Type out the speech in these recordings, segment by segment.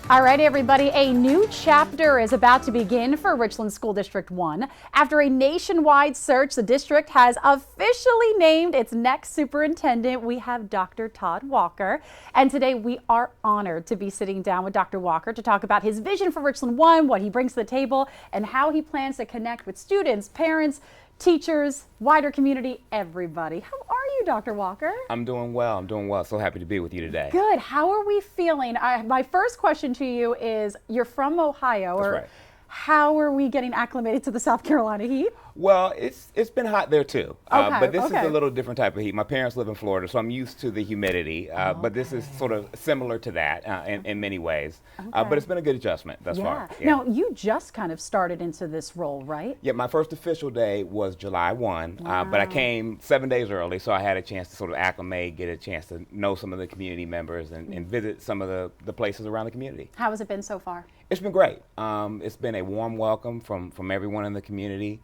All right, everybody, a new chapter is about to begin for Richland School District One. After a nationwide search, the district has officially named its next superintendent. We have Dr. Todd Walker, and today we are honored to be sitting down with Dr. Walker to talk about his vision for Richland One, what he brings to the table, and how he plans to connect with students, parents, teachers, wider community, everybody. How are you, Dr. Walker? I'm doing well. So happy to be with you today. Good. How are we feeling? My first question to you is, you're from Ohio. That's right. How are we getting acclimated to the South Carolina heat? Well, it's been hot there too, but this is okay. a little different type of heat. My parents live in Florida, so I'm used to the humidity, but this is sort of similar to that in many ways. But it's been a good adjustment thus far. Yeah. Now, you just kind of started into this role, right? Yeah, my first official day was July 1, but I came 7 days early, so I had a chance to sort of acclimate, get a chance to know some of the community members and visit some of the places around the community. How has it been so far? It's been great. It's been a warm welcome from everyone in the community.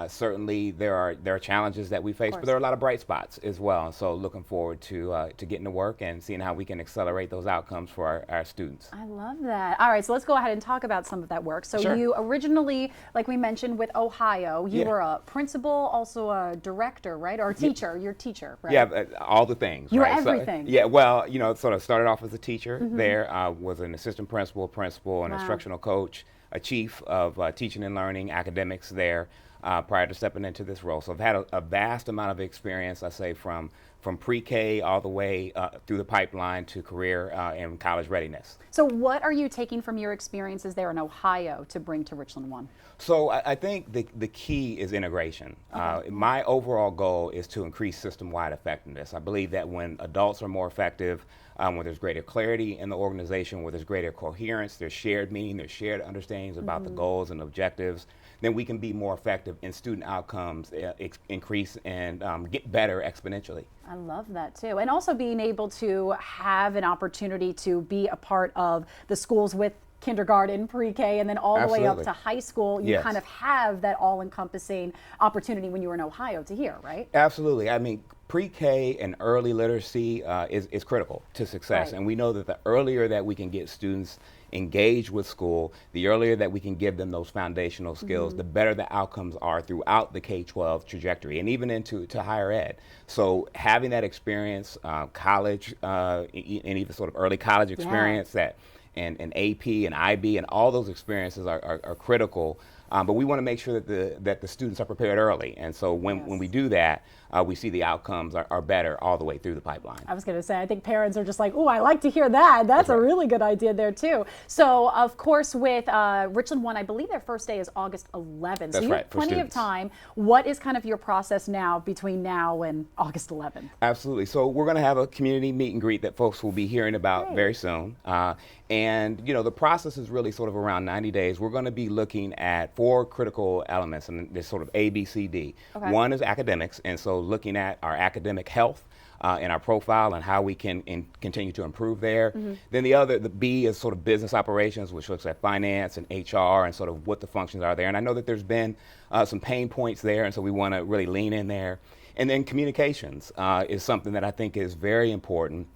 Certainly there are challenges that we face, but there are a lot of bright spots as well. And so looking forward to getting to work and seeing how we can accelerate those outcomes for our students. I love that. All right, so let's go ahead and talk about some of that work. So Sure. You originally, like we mentioned with Ohio, you were a principal, also a director, right? Or a teacher, you're a teacher, right? Yeah, all the things. You're right? everything. So, yeah, well, sort of started off as a teacher there, was an assistant principal, an instructional coach, a chief of teaching and learning academics there. Prior to stepping into this role. So I've had a vast amount of experience, I say, from pre-K all the way through the pipeline to career and college readiness. So what are you taking from your experiences there in Ohio to bring to Richland One? So I think the key is integration. My overall goal is to increase system-wide effectiveness. I believe that when adults are more effective, when there's greater clarity in the organization, where there's greater coherence, there's shared meaning, there's shared understandings about the goals and objectives, then we can be more effective in student outcomes, increase and get better exponentially. I love that too. And also being able to have an opportunity to be a part of the schools with kindergarten, pre-K, and then all the way up to high school. You kind of have that all-encompassing opportunity when you were in Ohio to hear, right? Absolutely. I mean, pre-K and early literacy is critical to success. Right. And we know that the earlier that we can get students engaged with school, the earlier that we can give them those foundational skills, the better the outcomes are throughout the K-12 trajectory and even into higher ed. So having that experience, college, and even sort of early college experience and AP and IB and all those experiences are critical. But we want to make sure that the students are prepared early. And so when we do that, we see the outcomes are better all the way through the pipeline. I was going to say, I think parents are just like, oh, I like to hear that. That's a really good idea there too. So of course with Richland One, I believe their first day is August 11th. So you have plenty of time. What is kind of your process now between now and August 11th? Absolutely. So we're going to have a community meet and greet that folks will be hearing about very soon. And the process is really sort of around 90 days. We're going to be looking at 4 critical elements, and this sort of A, B, C, D. One is academics, and so looking at our academic health in our profile and how we can continue to improve there. Then the B is sort of business operations, which looks at finance and HR and sort of what the functions are there. And I know that there's been some pain points there, and so we want to really lean in there. And then communications is something that I think is very important.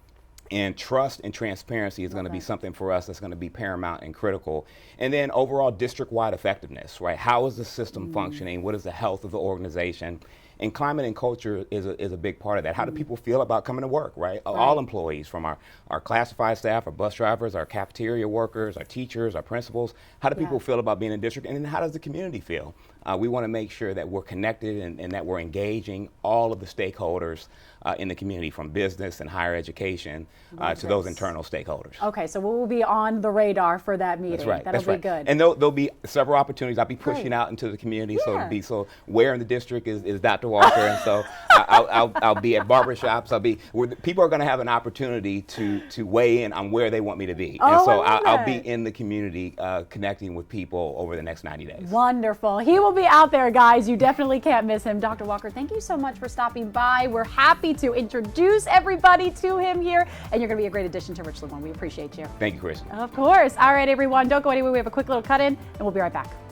And trust and transparency is going to be something for us that's going to be paramount and critical. And then overall district-wide effectiveness, right? How is the system functioning? What is the health of the organization? And climate and culture is a big part of that. How do people feel about coming to work, right? All employees, from our classified staff, our bus drivers, our cafeteria workers, our teachers, our principals. How do people feel about being in district? And then how does the community feel? We want to make sure that we're connected and that we're engaging all of the stakeholders in the community, from business and higher education to those internal stakeholders. Okay, so we'll be on the radar for that meeting. That's right. That'll be good. And there'll be several opportunities. I'll be pushing out into the community, so where in the district is Dr. Walker, and so I'll be at barbershops. People are going to have an opportunity to weigh in on where they want me to be, and so I'll be in the community connecting with people over the next 90 days. Wonderful. He will be out there, guys. You definitely can't miss him. Dr. Walker, thank you so much for stopping by. We're happy to introduce everybody to him here, and you're going to be a great addition to Richland One. We appreciate you. Thank you, Chris. Of course. All right, everyone, don't go anywhere. We have a quick little cut in, and we'll be right back.